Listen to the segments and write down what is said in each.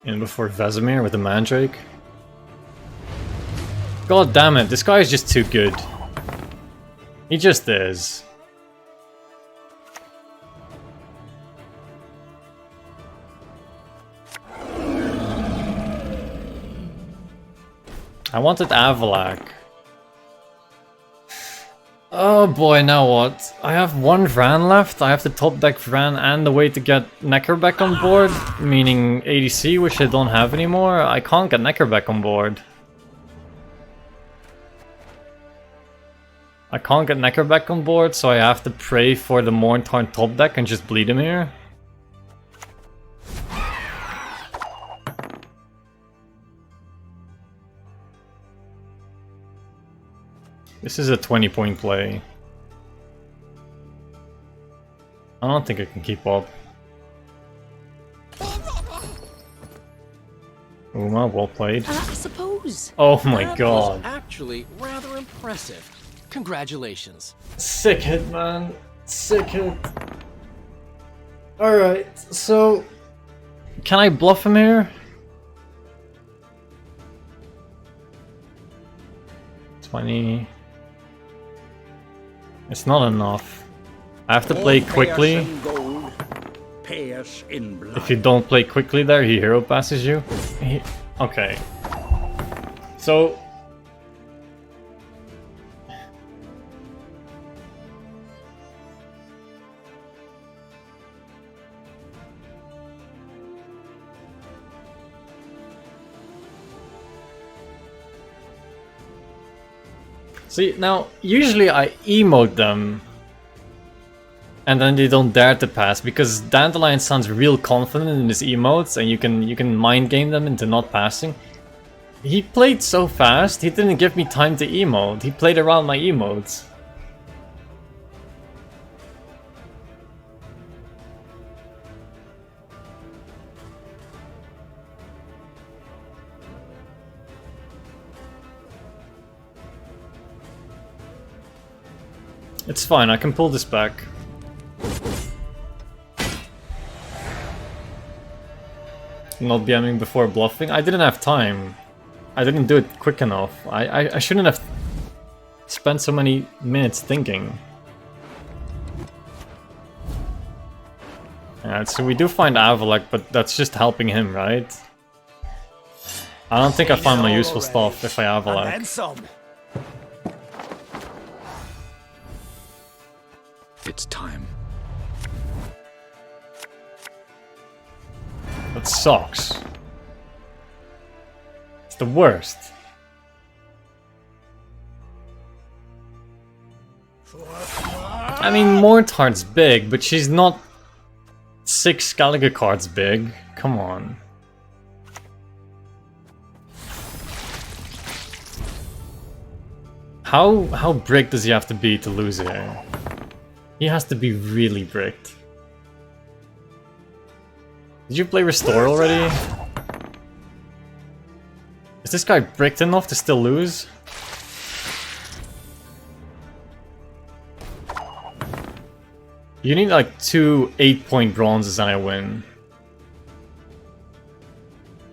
In before Vesemir with the Mandrake. God damn it, this guy is just too good. He just is. I wanted avallac'h. Oh boy, now what? I have one Vran left. I have the top deck Vran and the way to get Necker back on board, meaning ADC, which I don't have anymore. I can't get Necker back on board. I can't get Necker back on board, so I have to pray for the Morntarn top deck and just bleed him here. This is a 20-point play. I don't think I can keep up. Uma, well played. I suppose. Oh my That god. was actually rather impressive. Congratulations. Sick hit, man. Sick hit. Alright, so... Can I bluff him here? 20... It's not enough. I have to play quickly. If you don't play quickly there, he hero passes you. Okay. So... See, now, usually I emote them, and then they don't dare to pass, because Dandelion sounds real confident in his emotes, and you can mind game them into not passing. He played so fast, he didn't give me time to emote, he played around my emotes. It's fine, I can pull this back. Not BMing before bluffing? I didn't have time. I didn't do it quick enough. I shouldn't have spent so many minutes thinking. Yeah, so we do find avallac'h, but that's just helping him, right? I don't think I find my useful stuff if I avallac'h. It's time. That sucks. It's the worst. I mean, Mortar's big, but she's not 6 Skellige cards big. Come on. How brick does he have to be to lose here? He has to be really bricked. Did you play Restore already? Is this guy bricked enough to still lose? You need like 2 8-point bronzes and I win.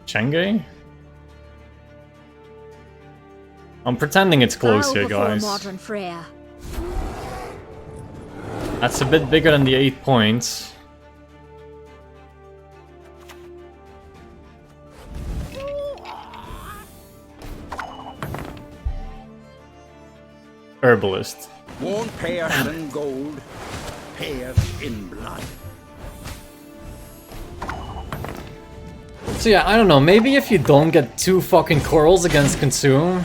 Chenge? I'm pretending it's close here, guys. Modern Freya. That's a bit bigger than the 8 points. Herbalist. Won't pay us in gold, pay us in blood. So yeah, I don't know, maybe if you don't get 2 fucking corals against Consume,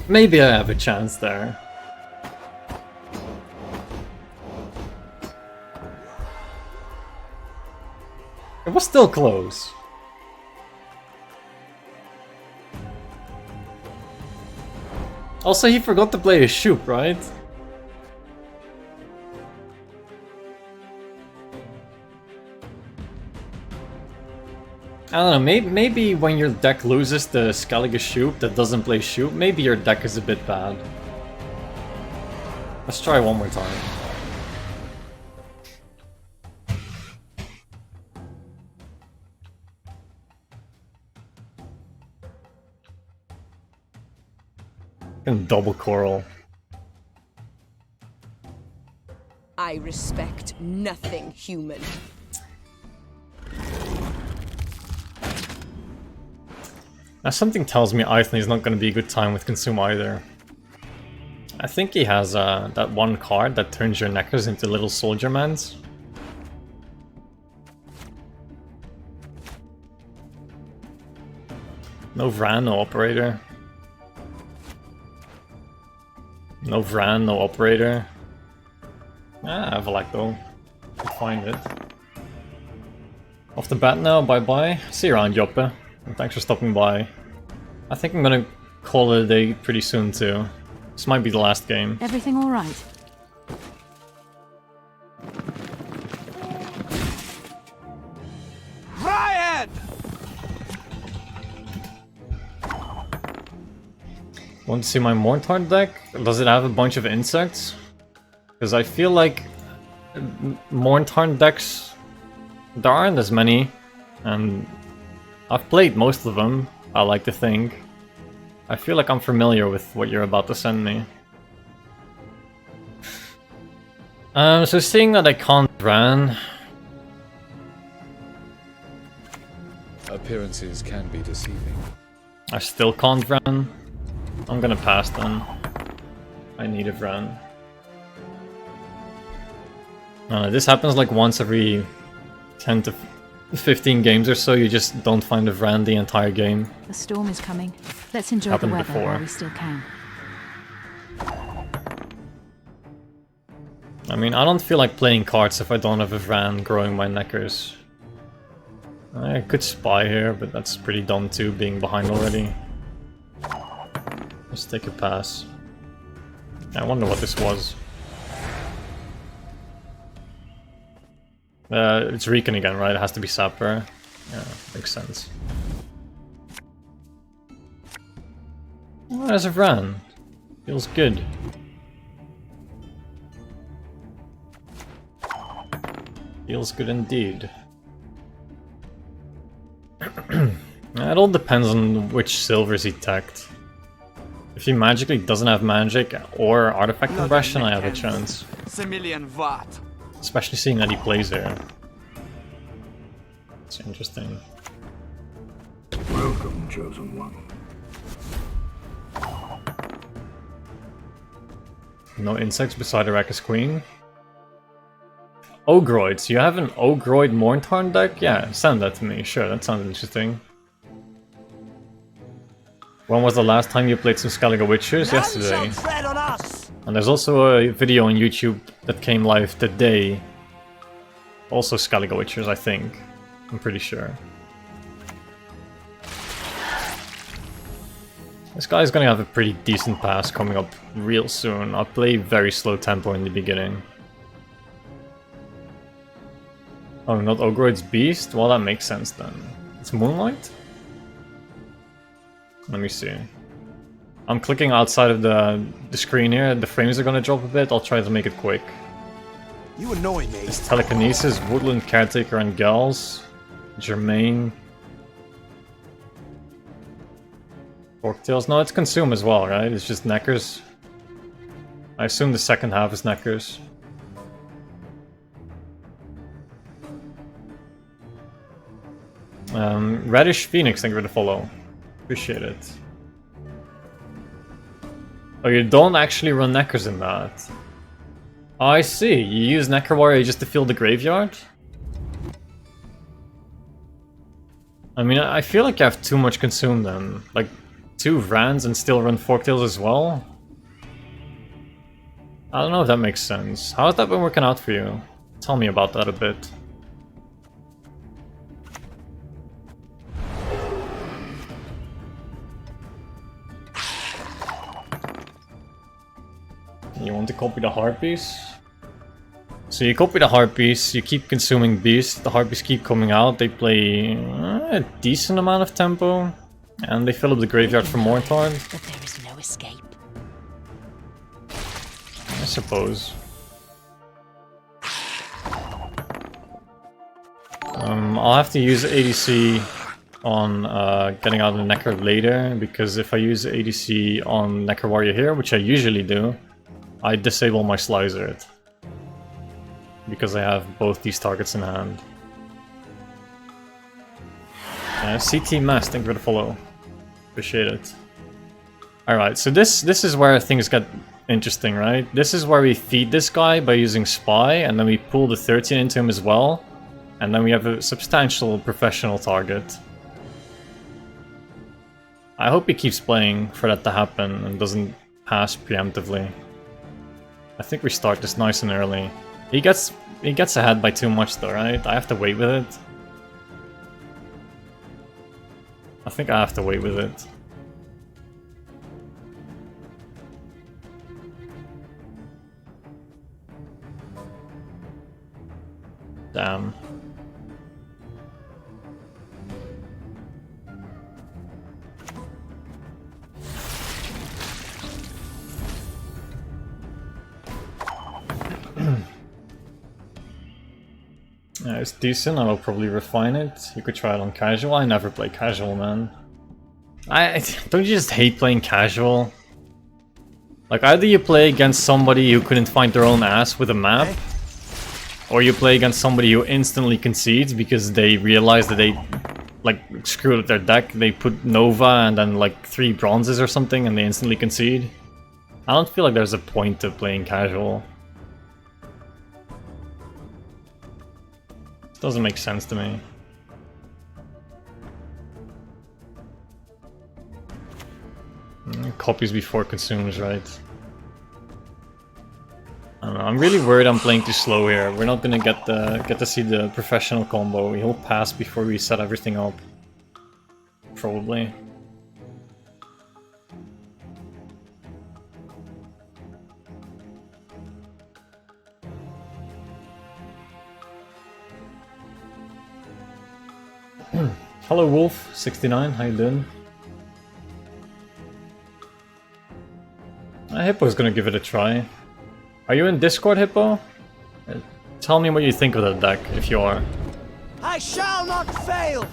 maybe I have a chance there. It was still close. Also, he forgot to play a shoop, right? I don't know, maybe when your deck loses the Skellige shoop that doesn't play shoop, maybe your deck is a bit bad. Let's try one more time. Fucking double coral. I respect nothing human. Now something tells me Eithley is not going to be a good time with Consume either. I think he has that one card that turns your neckers into little soldier mans. No Vran, no operator. No Vran, no operator. Ah, avallac'h though. Could find it. Off the bat now, bye bye. See you around, Joppe. And thanks for stopping by. I think I'm gonna call it a day pretty soon too. This might be the last game. Everything all right? Riot! Want to see my Mortarn deck? Does it have a bunch of insects? Because I feel like Mortarn decks, there aren't as many, and I've played most of them, I like to think. I feel like I'm familiar with what you're about to send me. So seeing that I can't Vran... Appearances can be deceiving. I still can't Vran. I'm gonna pass then. I need a Vran. This happens like once every 10 to 15 games or so, you just don't find a Vran the entire game. The storm is coming. Let's enjoy Happened the weather before. while we still can. I mean, I don't feel like playing cards if I don't have a Vran growing my neckers. I could spy here, but that's pretty dumb too, being behind already. Let's take a pass. I wonder what this was. It's Recon again, right? It has to be Sapper. Yeah, makes sense. Oh, there's a Vran. Feels good. Feels good indeed. It all depends on which silvers he tacked. If he magically doesn't have magic or artifact compression, I have a chance. Especially seeing that he plays there. It's interesting. Welcome, chosen one. No insects beside Arrakis Queen. Ogroids. You have an Ogroid Mortarn deck? Yeah, send that to me. Sure, that sounds interesting. When was the last time you played some Skellige Witchers? Yesterday. And there's also a video on YouTube that came live today. Also Skellige Witchers, I think. I'm pretty sure. This guy's gonna have a pretty decent pass coming up real soon. I'll play very slow tempo in the beginning. Oh, not Ogroid's Beast? Well, that makes sense then. It's Moonlight? Let me see. I'm clicking outside of the screen here. The frames are gonna drop a bit. I'll try to make it quick. You annoy me. It's Telekinesis, Woodland Caretaker, and Gals. Germain. Forktails. No, it's Consume as well, right? It's just Neckers. I assume the second half is Neckers. Reddish Phoenix, thank you for the follow. Appreciate it. Oh, you don't actually run Neckers in that. Oh, I see. You use Necker Warrior just to fill the graveyard? I mean, I feel like you have too much Consume then. Like, 2 Vrans and still run Forktails as well? I don't know if that makes sense. How has that been working out for you? Tell me about that a bit. You want to copy the Harpies? So you copy the Harpies, you keep consuming Beasts, the Harpies keep coming out, they play a decent amount of tempo, and they fill up the graveyard for Mortarn. But there is no escape. I suppose. I'll have to use ADC on getting out of the Necker later, because if I use ADC on Necker Warrior here, which I usually do, I disable my Slicer it. Because I have both these targets in hand. CT Mass, thank you for the follow. Appreciate it. Alright, so this is where things get interesting, right? This is where we feed this guy by using Spy, and then we pull the 13 into him as well. And then we have a substantial professional target. I hope he keeps playing for that to happen and doesn't pass preemptively. I think we start this nice and early. He gets ahead by too much though, right? I have to wait with it. I think I have to wait with it. Damn. Yeah, it's decent. I will probably refine it. You could try it on casual. I never play casual, man. Don't you just hate playing casual? Like, either you play against somebody who couldn't find their own ass with a map, or you play against somebody who instantly concedes because they realize that they, like, screwed up their deck. They put Nova and then, like, 3 bronzes or something and they instantly concede. I don't feel like there's a point to playing casual. Doesn't make sense to me. Copies before consumes, right? I don't know. I'm really worried I'm playing too slow here. We're not gonna get to see the professional combo. He'll pass before we set everything up. Probably. Hello Wolf69, how you doing? Hippo's gonna give it a try. Are you in Discord, Hippo? Tell me what you think of that deck, if you are. I shall not fail!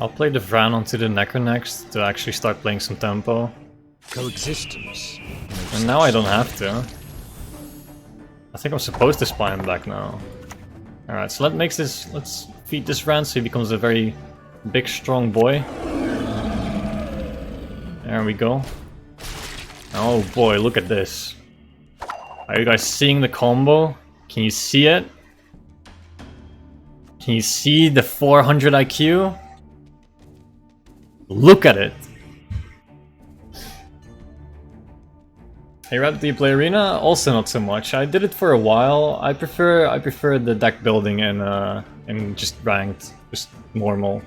I'll play the Vran onto the Necker next to actually start playing some tempo. Coexistence. And now I don't have to. I think I'm supposed to spy him back now. Alright, so let's feed this Vran so he becomes a very big, strong boy. There we go. Oh boy, look at this. Are you guys seeing the combo? Can you see it? Can you see the 400 IQ? Look at it! Hey Rat, do you play Arena? Also not so much. I did it for a while. I prefer the deck building and just ranked, just normal.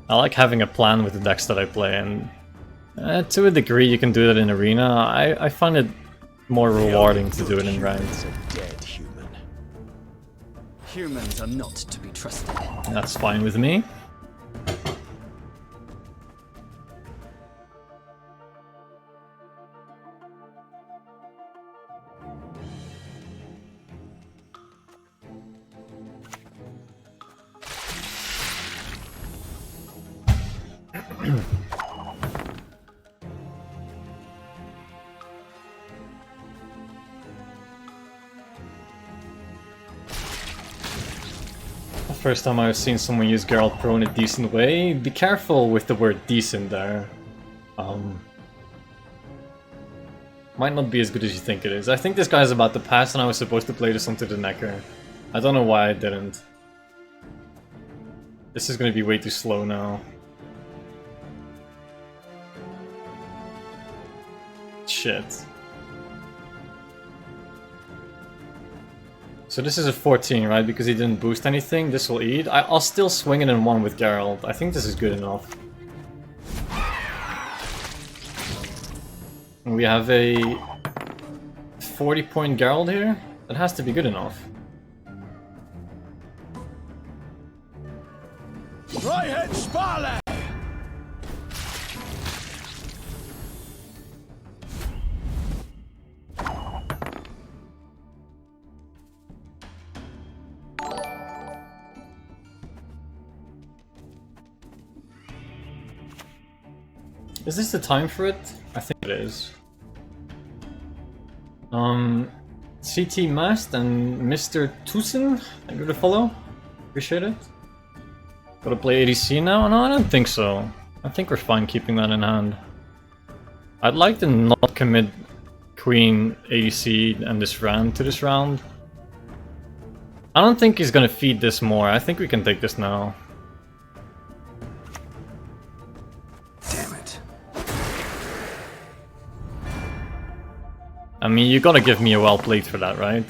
I like having a plan with the decks that I play, and to a degree you can do that in Arena. I find it more rewarding to do it in ranked. A dead human. Humans are not to be trusted. That's fine with me. First time I've seen someone use Geralt Pro in a decent way. Be careful with the word decent there. Might not be as good as you think it is. I think this guy's about to pass and I was supposed to play this onto the Necker. I don't know why I didn't. This is gonna be way too slow now. Shit. So this is a 14, right? Because he didn't boost anything. This will eat. I'll still swing it in 1 with Geralt. I think this is good enough. We have a 40-point Geralt here. That has to be good enough. Right-head Sparley! Is this the time for it? I think it is. CT Mast and Mr. Tucson, thank you for the follow. Appreciate it. Gotta play ADC now? No, I don't think so. I think we're fine keeping that in hand. I'd like to not commit Queen, ADC, and this Vran to this round. I don't think he's gonna feed this more. I think we can take this now. Damn it. I mean, you gotta give me a well played for that, right?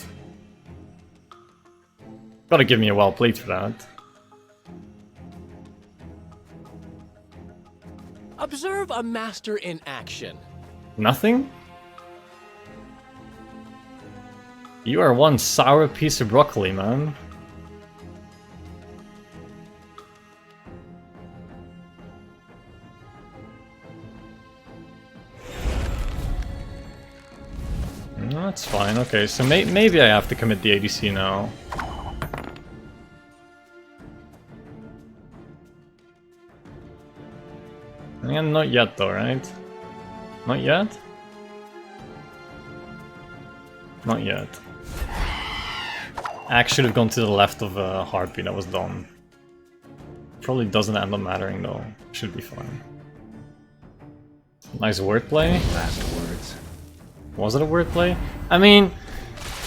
Gotta give me a well played for that. Observe a master in action. Nothing? You are one sour piece of broccoli, man. No, that's fine. Okay, so maybe I have to commit the ADC now. Yeah, not yet though, right? Not yet? Not yet. Axe should have gone to the left of Heartbeat, that was dumb. Probably doesn't end up mattering though. Should be fine. Nice wordplay. Last words. Was it a wordplay? I mean,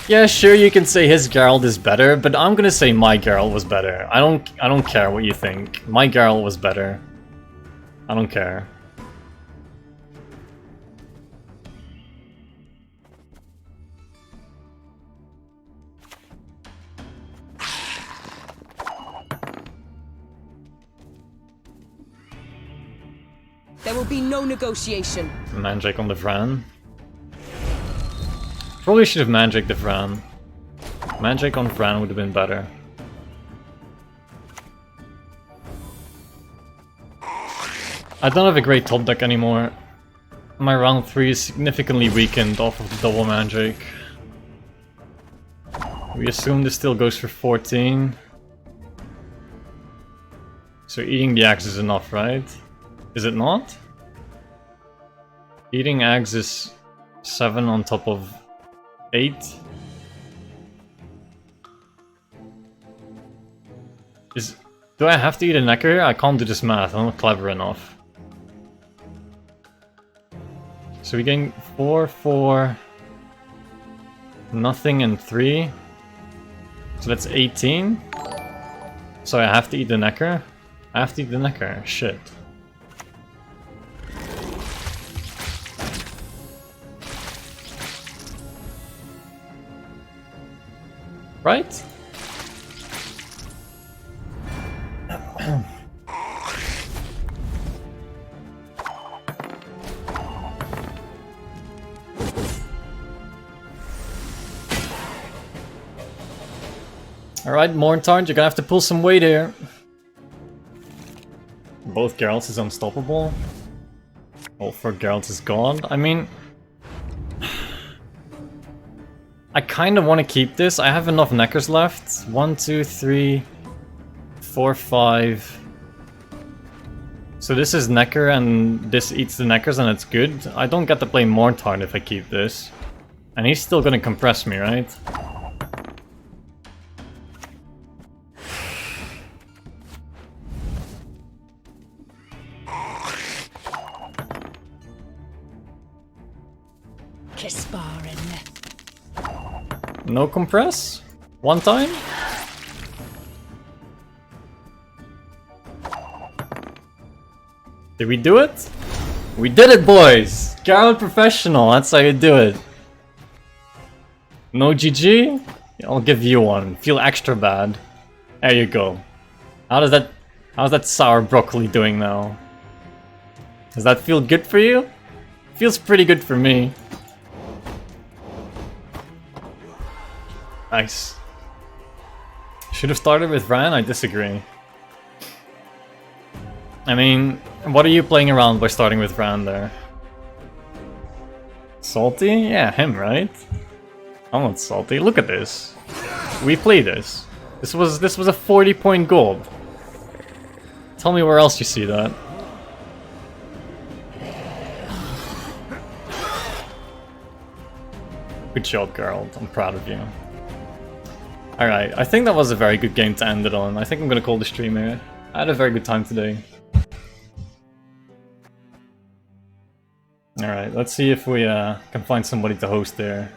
yeah, sure you can say his Geralt is better, but I'm gonna say my Geralt was better. I don't care what you think. My Geralt was better. I don't care. There will be no negotiation. Mandrake on the Vran. Probably should have Mandrake the Vran. Mandrake on Vran would have been better. I don't have a great top deck anymore. My round 3 is significantly weakened off of the double Mandrake. We assume this still goes for 14. So eating the axe is enough, right? Is it not? Eating axe is 7 on top of 8. Do I have to eat a necker? I can't do this math, I'm not clever enough. So we gain 4, 4, nothing, and 3. So that's 18. So I have to eat the necker? I have to eat the necker, shit. Right? Alright, Morntard, you're gonna have to pull some weight here. Both Geralts is unstoppable. All 4 Geralts is gone. I mean, I kind of want to keep this. I have enough neckers left. 1, 2, 3, 4, 5. So this is necker and this eats the neckers and it's good. I don't get to play Morntard if I keep this. And he's still gonna compress me, right? No compress? One time? Did we do it? We did it, boys! Geralt Professional, that's how you do it. No GG? I'll give you one. Feel extra bad. There you go. How's that sour broccoli doing now? Does that feel good for you? Feels pretty good for me. Nice. Should have started with Vran? I disagree. I mean, what are you playing around by starting with Vran there? Salty? Yeah, him, right? I'm not salty. Look at this. We played this. This was a 40-point gold. Tell me where else you see that. Good job, Geralt. I'm proud of you. Alright, I think that was a very good game to end it on. I think I'm gonna call the stream here. I had a very good time today. Alright, let's see if we can find somebody to host there.